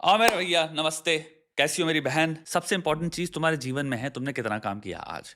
मेरे भैया नमस्ते। कैसी हो मेरी बहन? सबसे इंपॉर्टेंट चीज तुम्हारे जीवन में है, तुमने कितना काम किया आज।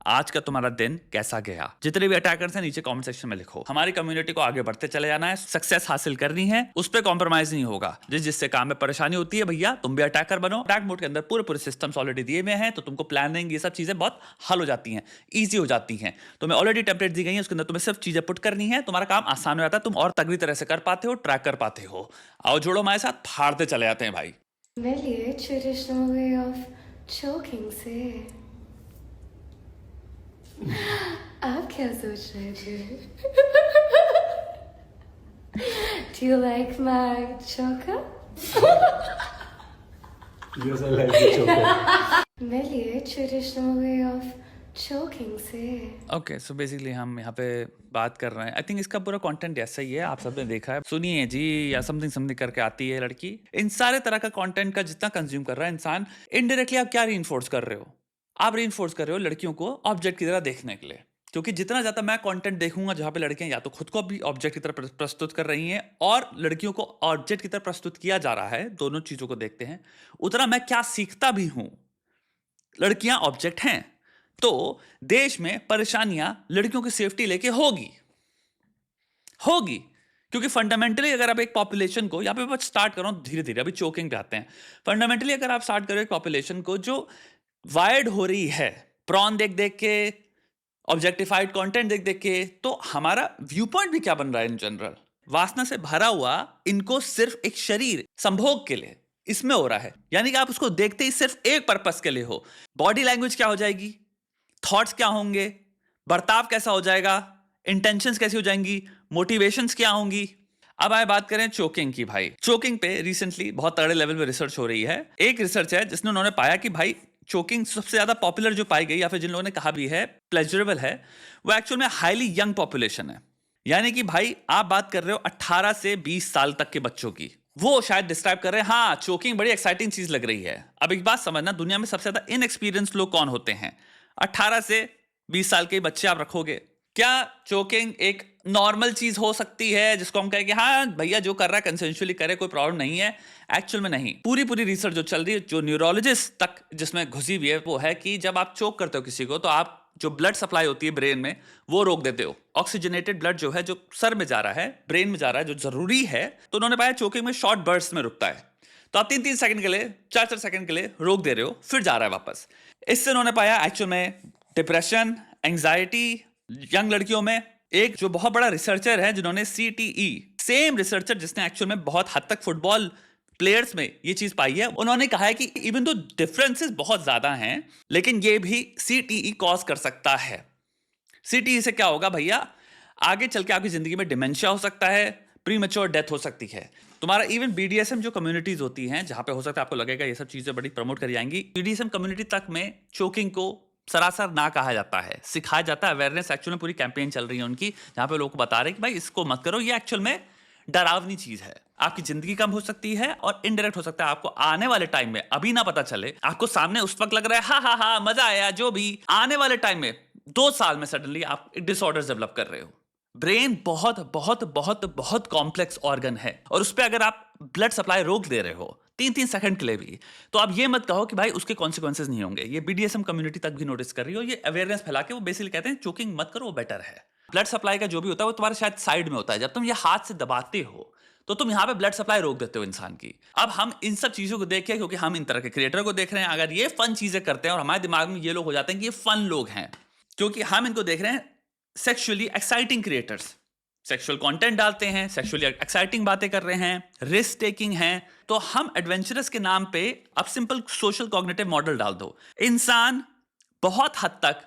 आज का तुम्हारा दिन कैसा गया? जितने भी अटैकर्स हैं नीचे कमेंट सेक्शन में लिखो। हमारी कम्युनिटी को आगे बढ़ते चले जाना है, सक्सेस हासिल करनी है, उस पर कॉम्प्रोमाइज नहीं होगा। जिससे काम में परेशानी होती है भैया, तुम भी अटैकर बनो। अटैक मोड के अंदर पूरे पूरे सिस्टम्स ऑलरेडी दिए हुए हैं, तो तुमको प्लानिंग ये सब चीजें बहुत हल हो जाती हैं, ईजी हो जाती हैं। तुम्हें ऑलरेडी टेम्पलेट दी गई है, उसके अंदर तुम्हें सिर्फ चीजें पुट करनी है, तुम्हारा काम आसान हो जाता है, तुम और तगड़ी तरह से कर पाते हो, ट्रैक कर पाते हो। आओ जोड़ो हमारे साथ, फाड़ते चले जाते हैं भाई। Really, traditional way of choking से आप क्या सोच रहे थे? Do you like my choker? Yes, I like the choker. Really, traditional way of choking से ओके, सो बेसिकली हम यहाँ पे बात कर रहे हैं। आई थिंक इसका पूरा कंटेंट ऐसा ही है, आप सबने देखा है। सुनिए जी, या समथिंग समथिंग करके आती है लड़की। इन सारे तरह का कंटेंट का जितना कंज्यूम कर रहा है इंसान, इनडायरेक्टली आप क्या रीइंफोर्स कर रहे हो? आप रीइंफोर्स कर रहे हो लड़कियों को ऑब्जेक्ट की तरह देखने के लिए। क्योंकि जितना ज्यादा मैं कंटेंट देखूंगा जहां पे लड़कियां या तो खुद को भी ऑब्जेक्ट की तरह प्रस्तुत कर रही हैं और लड़कियों को ऑब्जेक्ट की तरह प्रस्तुत किया जा रहा है, दोनों चीजों को देखते हैं, उतना मैं क्या सीखता भी हूं। लड़कियां ऑब्जेक्ट हैं, तो देश में परेशानियां लड़कियों की सेफ्टी लेके होगी होगी। क्योंकि फंडामेंटली अगर आप एक पॉपुलेशन को, यहां पे मैं स्टार्ट कर रहा हूं धीरे धीरे, अभी चोकिंग पे आते हैं। फंडामेंटली अगर आप स्टार्ट करो एक पॉपुलेशन को जो वायर्ड हो रही है प्रॉन देख देख के, ऑब्जेक्टिफाइड कंटेंट देख देख के, तो हमारा व्यू पॉइंट भी क्या बन रहा है? इन जनरल वासना से भरा हुआ इनको सिर्फ एक शरीर संभोग के लिए इसमें हो रहा है। यानी कि आप उसको देखते ही सिर्फ एक पर्पस के लिए हो। बॉडी लैंग्वेज क्या हो जाएगी, थॉट्स क्या होंगे, बर्ताव कैसा हो जाएगा, इंटेंशंस कैसी हो जाएंगी, मोटिवेशंस क्या होंगी। अब आए बात करें चोकिंग की। भाई चोकिंग पे रिसेंटली बहुत तगड़े लेवल पे रिसर्च हो रही है। एक रिसर्च है जिसने उन्होंने पाया कि भाई चोकिंग सबसे ज्यादा पॉपुलर जो पाई गई, या फिर जिन लोगों ने कहा भी है प्लेजरेबल है, वो एक्चुअल में हाईली यंग पॉपुलेशन है। यानी कि भाई आप बात कर रहे हो 18 से 20 साल तक के बच्चों की। वो शायद डिस्क्राइब कर रहे हैं, हाँ चोकिंग बड़ी एक्साइटिंग चीज लग रही है। अब एक बात समझना, दुनिया में सबसे ज्यादा इनएक्सपीरियंस लोग कौन होते हैं? 18 से 20 साल के बच्चे आप रखोगे। क्या चोकिंग एक नॉर्मल चीज हो सकती है जिसको हम कहें कि हाँ भैया जो कर रहा है कंसेंशुअली करे, कोई प्रॉब्लम नहीं है? एक्चुअल में नहीं। पूरी पूरी रिसर्च जो चल रही है, जो न्यूरोलॉजिस्ट तक जिसमें घुसी हुई है, वो है कि जब आप चोक करते हो किसी को, तो आप जो ब्लड सप्लाई होती है ब्रेन में, वो रोक देते हो। ऑक्सीजनेटेड ब्लड जो है, जो सर में जा रहा है, ब्रेन में जा रहा है, जो जरूरी है, तो उन्होंने पाया चोकिंग में शॉर्ट बर्स्ट में रुकता है। तो आप 3-3 सेकंड के लिए, 4-4 सेकंड के लिए रोक दे रहे हो, फिर जा रहा है वापस। इससे उन्होंने पाया एक्चुअल में डिप्रेशन, एंजाइटी यंग लड़कियों में। एक जो बहुत बड़ा रिसर्चर है जिन्होंने सीटीई, सेम रिसर्चर जिसने एक्चुअल में बहुत हद तक फुटबॉल प्लेयर्स में ये चीज पाई है, उन्होंने कहा है कि इवन तो डिफरेंसेस बहुत ज्यादा हैं, लेकिन ये भी सीटीई कॉज कर सकता है। सीटीई से क्या होगा भैया? आगे चल के आपकी जिंदगी में डिमेंशिया हो सकता है, प्रीमेच्योर डेथ हो सकती है। तुम्हारा इवन बीडीएसएम जो कम्युनिटीज होती हैं, जहां पे हो सकता है आपको लगेगा ये सब चीजें बड़ी प्रमोट करी जाएंगी, बीडीएसएम कम्युनिटी तक में चोकिंग को सरासर ना कहा जाता है, सिखाया जाता है। अवेयरनेस एक्चुअल में पूरी कैंपेन चल रही है उनकी, जहां पे लोग को बता रहे हैं कि भाई इसको मत करो, ये एक्चुअल में डरावनी चीज है, आपकी जिंदगी कम हो सकती है और इनडायरेक्ट हो सकता है आपको आने वाले टाइम में, अभी ना पता चले, आपको सामने उस वक्त लग रहा है हा हा हा मजा आया, जो भी आने वाले टाइम में 2 साल में सडनली आप डिसऑर्डर डेवलप कर रहे हो। ब्रेन बहुत बहुत बहुत बहुत कॉम्प्लेक्स ऑर्गन है, और उस पर अगर आप ब्लड सप्लाई रोक दे रहे हो 3-3 सेकंड के लिए भी, तो आप ये मत कहो कि भाई उसके कॉन्सिक्वेंसेस नहीं होंगे। ये बीडीएसएम कम्युनिटी तक भी नोटिस कर रही हो, ये अवेयरनेस फैला के वो बेसिकली कहते हैं चोकिंग मत करो, वो बेटर है। ब्लड सप्लाई का जो भी होता है वो तुम्हारे शायद साइड में होता है। जब तुम ये हाथ से दबाते हो तो तुम यहाँ पे ब्लड सप्लाई रोक देते हो इंसान की। अब हम इन सब चीजों को देख के, क्योंकि हम इन तरह के क्रिएटर को देख रहे हैं, अगर ये फन चीजें करते हैं और हमारे दिमाग में ये लोग हो जाते हैं कि ये फन लोग हैं, क्योंकि हम इनको देख रहे हैं sexually exciting creators, sexual content डालते हैं, सेक्सुअली एक्साइटिंग बातें कर रहे हैं, रिस्क टेकिंग हैं, तो हम एडवेंचरस के नाम पे अब सिंपल सोशल कॉग्निटिव मॉडल डाल दो। इंसान बहुत हद तक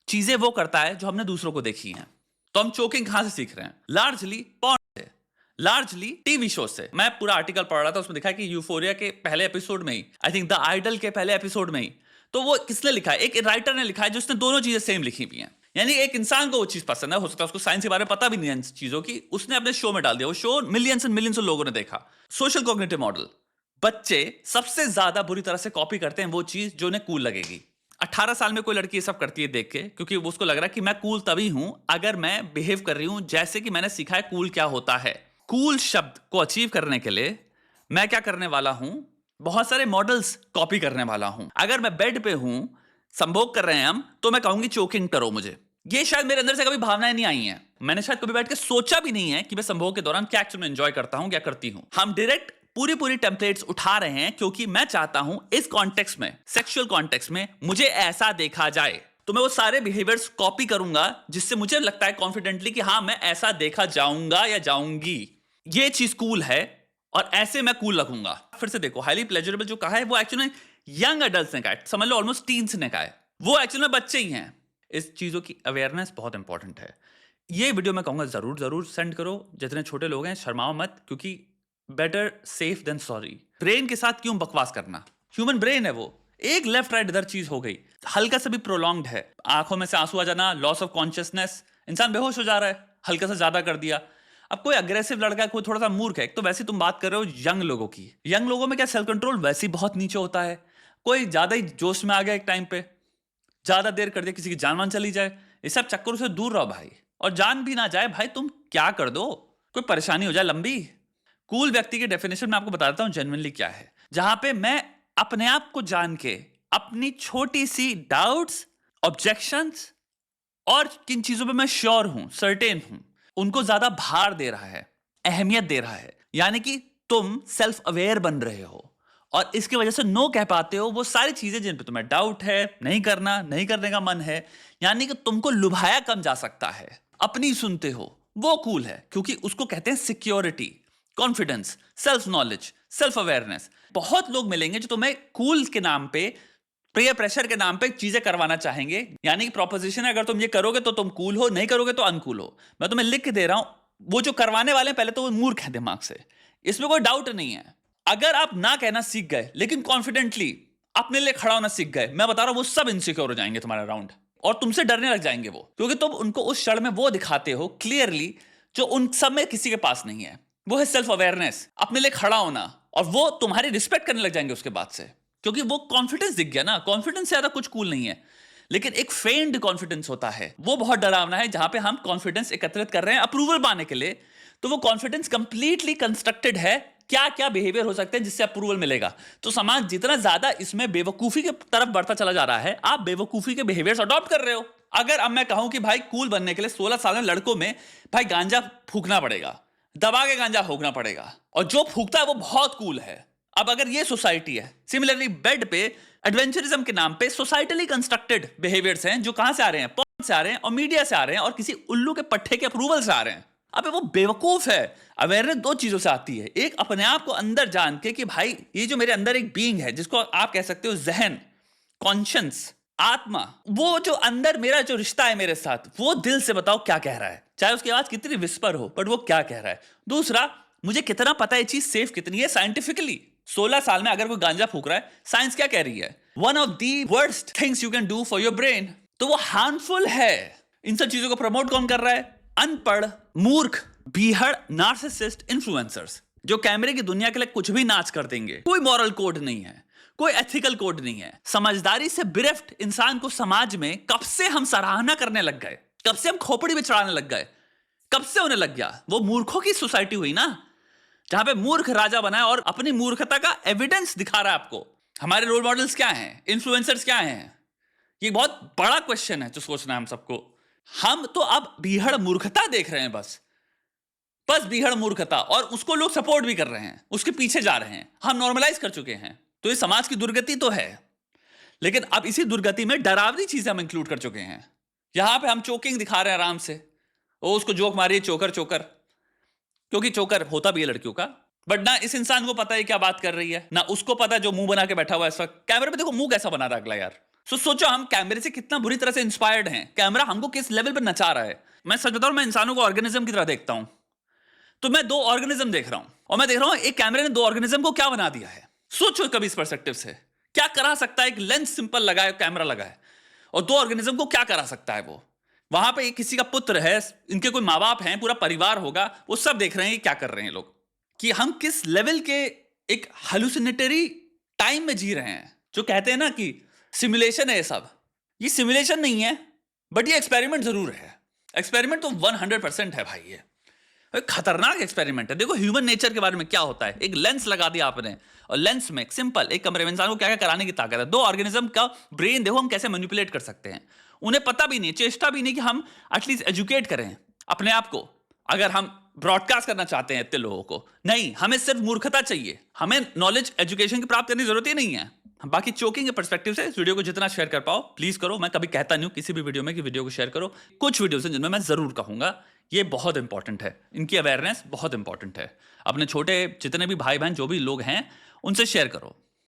चीजें वो करता है जो हमने दूसरों को देखी हैं। तो हम चोकिंग कहां से सीख रहे हैं? लार्जली पॉर्न से, लार्जली टीवी शो से। मैं पूरा आर्टिकल पढ़ रहा था, उसमें दिखा कि यूफोरिया के पहले एपिसोड में ही, आई थिंक द आइडल के पहले एपिसोड में ही, तो वो किसने लिखा है? एक राइटर ने लिखा है जिसने दोनों चीजें सेम लिखी हुई हैं। यानी एक इंसान को वो चीज पसंद है, हो सकता है उसको साइंस के बारे में पता भी नहीं है इन चीजों की, उसने अपने शो में डाल दिया, वो शो मिलियंस एंड मिलियंस लोगों ने देखा। सोशल कॉग्निटिव मॉडल, बच्चे सबसे ज्यादा बुरी तरह से कॉपी करते हैं वो चीज जो उन्हें कूल लगेगी। 18 साल में कोई लड़की ये सब करती है देख के, क्योंकि उसको लग रहा है कि मैं कूल तभी हूं अगर मैं बिहेव कर रही हूं जैसे कि मैंने सीखा है कूल क्या होता है। कूल शब्द को अचीव करने के लिए मैं क्या करने वाला हूं? बहुत सारे मॉडल्स कॉपी करने वाला हूं। अगर मैं बेड पे हूं, संभोग कर रहे हैं हम, तो मैं कहूंगी चोकिंग करो मुझे। ये शायद मेरे अंदर से कभी भावनाएं नहीं आई हैं। मैंने शायद कभी बैठ के सोचा भी नहीं है कि मैं संभोग के दौरान क्या एक्चुअली एंजॉय करता हूं, क्या करती हूं। हम डायरेक्ट पूरी टेम्पलेट्स उठा रहे हैं क्योंकि मैं चाहता हूं इस कॉन्टेक्स्ट में, सेक्सुअल कॉन्टेक्स्ट में, मुझे ऐसा देखा जाए। तो मैं वो सारे बिहेवियर्स कॉपी करूंगा जिससे मुझे लगता है कॉन्फिडेंटली कि हाँ, मैं ऐसा देखा जाऊंगा या जाऊंगी, ये चीज कूल है और ऐसे मैं कूल लगूंगा। फिर से देखो, हाईली प्लेजरेबल जो कहा है वो एक्चुअली यंग एडल्ट्स ने कहा है, समझ लो ऑलमोस्ट टीन्स ने कहा है, वो एक्चुअली बच्चे ही हैं। इस चीजों की अवेयरनेस बहुत इंपॉर्टेंट है। ये वीडियो मैं कहूंगा जरूर सेंड करो। जितने छोटे लोग हैं शर्माओ मत, क्योंकि better safe than sorry. Brain के साथ क्यों बकवास करना, ह्यूमन ब्रेन है वो, एक लेफ्ट राइट इधर चीज हो गई, हल्का सा भी प्रोलॉन्ग्ड है, आंखों में से आंसू आ जाना, लॉस ऑफ कॉन्शियसनेस, इंसान बेहोश हो जा रहा है, हल्का सा ज्यादा कर दिया। अब कोई अग्रेसिव लड़का है, कोई थोड़ा सा मूर्ख है, तो वैसे तुम बात कर रहे हो यंग लोगों की, यंग लोगों में क्या सेल्फ कंट्रोल वैसे ही बहुत नीचे होता है। कोई ज्यादा ही जोश में आ गया एक टाइम पे, ज्यादा देर कर दिया, किसी की जान वान चली जाए, इस सब चक्करों से दूर रहो भाई। और जान भी ना जाए भाई, तुम क्या कर दो, कोई परेशानी हो जाए लंबी। कूल व्यक्ति की डेफिनेशन मैं आपको बताता हूं जेन्युइनली क्या है, जहां पे मैं अपने आप को जान के अपनी छोटी सी डाउट्स, ऑब्जेक्शंस और किन चीजों पे मैं श्योर हूं, सर्टेन हूं, उनको ज्यादा भार दे रहा है, अहमियत दे रहा है। यानी कि तुम सेल्फ अवेयर बन रहे हो और इसकी वजह से नो कह पाते हो वो सारी चीजें जिन पे तुम्हें डाउट है, नहीं करने का मन है। यानी कि तुमको लुभाया कम जा सकता है, अपनी सुनते हो, वो कूल है, क्योंकि उसको कहते हैं security, confidence, self knowledge, self awareness. बहुत लोग मिलेंगे जो तुम्हें कूल के नाम पे, प्रेयर प्रेशर के नाम पे चीजें करवाना चाहेंगे। यानी कि प्रोपोजिशन है, अगर तुम ये करोगे तो तुम कूल हो, नहीं करोगे तो अनकूल हो। मैं तुम्हें लिख के दे रहा हूं, वो जो करवाने वाले हैं पहले तो वो मूर्ख है दिमाग से, इसमें कोई डाउट नहीं है। अगर आप ना कहना सीख गए लेकिन कॉन्फिडेंटली अपने लिए खड़ा होना सीख गए, मैं बता रहा हूं वो सब इनसिक्योर हो जाएंगे तुम्हारे अराउंड और तुमसे डरने लग जाएंगे वो, क्योंकि तुम उनको उस क्षण में वो दिखाते हो क्लियरली जो उन सब में किसी के पास नहीं है। वो है सेल्फ अवेयरनेस, अपने लिए खड़ा होना, और वो तुम्हारी रिस्पेक्ट करने लग जाएंगे उसके बाद से, क्योंकि वो कॉन्फिडेंस दिख गया ना। कॉन्फिडेंस से ज्यादा कुछ कूल नहीं है, लेकिन एक फेंड कॉन्फिडेंस होता है, वो बहुत डरावना है। जहां पे हम कॉन्फिडेंस एकत्रित कर रहे हैं अप्रूवल पाने के लिए, तो वो कॉन्फिडेंस कंप्लीटली कंस्ट्रक्टेड है, क्या क्या बिहेवियर हो सकते हैं जिससे अप्रूवल मिलेगा। तो समाज जितना ज्यादा इसमें बेवकूफी की तरफ बढ़ता चला जा रहा है, आप बेवकूफी के बिहेवियर्स अडॉप्ट कर रहे हो। अगर अब मैं कहूं कि भाई कूल बनने के लिए 16 साल में लड़कों में भाई गांजा फूकना पड़ेगा, दबा के गांजा फूकना पड़ेगा, और जो फूकता है वो बहुत कूल है। अब अगर ये सोसाइटी है, सिमिलरली बेड पे एडवेंचरिज्म के नाम पे सोसाइटली कंस्ट्रक्टेड बिहेवियर्स हैं जो कहां से आ रहे हैं, पॉर्न से आ रहे हैं और मीडिया से आ रहे हैं और किसी उल्लू के पट्टे के अप्रूवल से आ रहे हैं। अब वो बेवकूफ है। अवेयरनेस दो चीजों से आती है, एक अपने आप को अंदर जान के कि भाई ये जो मेरे अंदर एक बीइंग है, जिसको आप कह सकते हो जहन, कॉन्शियस, आत्मा, वो जो अंदर मेरा जो रिश्ता है मेरे साथ, वो दिल से बताओ क्या कह रहा है, चाहे उसकी आवाज कितनी विस्पर हो, बट वो क्या कह रहा है। दूसरा, मुझे कितना पता है ये चीज सेफ कितनी है साइंटिफिकली। 16 साल में अगर कोई गांजा फूक रहा है, साइंस क्या कह रही है, one of the worst things you can do for your brain, तो वो हार्मफुल है। इन सब चीजों को प्रमोट कौन कर रहा है? अनपढ़, मूर्ख, बीहड़, नार्सिसिस्ट इन्फ्लुएंसर्स, जो कैमरे की दुनिया के लिए कुछ भी नाच कर देंगे। कोई मॉरल कोड नहीं है, कोई एथिकल कोड नहीं है। समझदारी से बिरफ्त इंसान को समाज में कब से हम सराहना करने लग गए, कब से हम खोपड़ी में चढ़ाने लग गए, कब से होने लग गया। वो मूर्खों की सोसाइटी हुई ना, जहां पे मूर्ख राजा बना है और अपनी मूर्खता का एविडेंस दिखा रहा है आपको। हमारे रोल मॉडल्स क्या हैं, इन्फ्लुएंसर्स क्या हैं? ये बहुत बड़ा क्वेश्चन है जो सोचना है हम सबको। हम तो अब बीहड़ मूर्खता देख रहे हैं, बस बीहड़ मूर्खता, और उसको लोग सपोर्ट भी कर रहे हैं, उसके पीछे जा रहे हैं, हम नॉर्मलाइज कर चुके हैं। तो ये समाज की दुर्गति तो है, लेकिन अब इसी दुर्गति में डरावनी चीजें हम इंक्लूड कर चुके हैं। यहां पे हम चोकिंग दिखा रहे हैं आराम से, वो उसको जोक मारिए चोकर, क्योंकि चोकर होता भी है लड़कियों का, बट ना इस इंसान को पता है क्या बात कर रही है, ना उसको पता है जो मुंह बना के बैठा हुआ है इस वक्त। कैमरे पे देखो मुंह कैसा बना रहा है अगला यार। सोचो हम कैमरे से कितना बुरी तरह से इंस्पायर्ड हैं, कैमरा हमको किस लेवल पे नचा रहा है। मैं सच बताऊं, मैं इंसानों को ऑर्गेनिज्म की तरह देखता हूं। तो मैं दो ऑर्गेनिज्म देख रहा हूं, और मैं देख रहा हूं एक कैमरे ने दो ऑर्गेनिज्म को क्या बना दिया है। सोचो कभी इस पर्सपेक्टिव से क्या करा सकता है। एक लेंस सिंपल लगा है, कैमरा लगा है, और दो ऑर्गेनिज्म को क्या करा सकता है वो। वहां पे किसी का पुत्र है, इनके कोई माँ बाप हैं, पूरा परिवार होगा, वो सब देख रहे हैं क्या कर रहे हैं लोग, कि हम किस लेवल के एक हेलुसिनेटरी टाइम में जी रहे हैं। जो कहते हैं ना कि सिमुलेशन है, ये सब ये सिमुलेशन नहीं है, बट ये एक्सपेरिमेंट जरूर है। एक्सपेरिमेंट तो 100% है भाई। ये एक खतरनाक एक्सपेरिमेंट है। देखो ह्यूमन नेचर के बारे में क्या होता है। एक लेंस लगा दिया आपने और लेंस में सिंपल एक कमरे में इंसान को क्या क्या कराने की ताकत है। दो ऑर्गेनिज्म का ब्रेन देखो हम कैसे मैनिपुलेट कर सकते हैं। उन्हें पता भी नहीं, चेष्टा भी नहीं कि हम एटलीस्ट एजुकेट करें अपने आप को। अगर हम ब्रॉडकास्ट करना चाहते हैं इतने लोगों को, नहीं, हमें सिर्फ मूर्खता चाहिए, हमें नॉलेज एजुकेशन की प्राप्त करने की जरूरत ही नहीं है। बाकी चोकिंग के पर्सपेक्टिव से इस वीडियो को जितना शेयर कर पाओ प्लीज करो। मैं कभी कहता नहीं हूं किसी भी वीडियो में कि वीडियो को शेयर करो। कुछ वीडियोस हैं जिनमें मैं जरूर कहूंगा ये बहुत इंपॉर्टेंट है, इनकी अवेयरनेस बहुत इंपॉर्टेंट है। अपने छोटे जितने भी भाई बहन जो भी लोग हैं उनसे शेयर करो।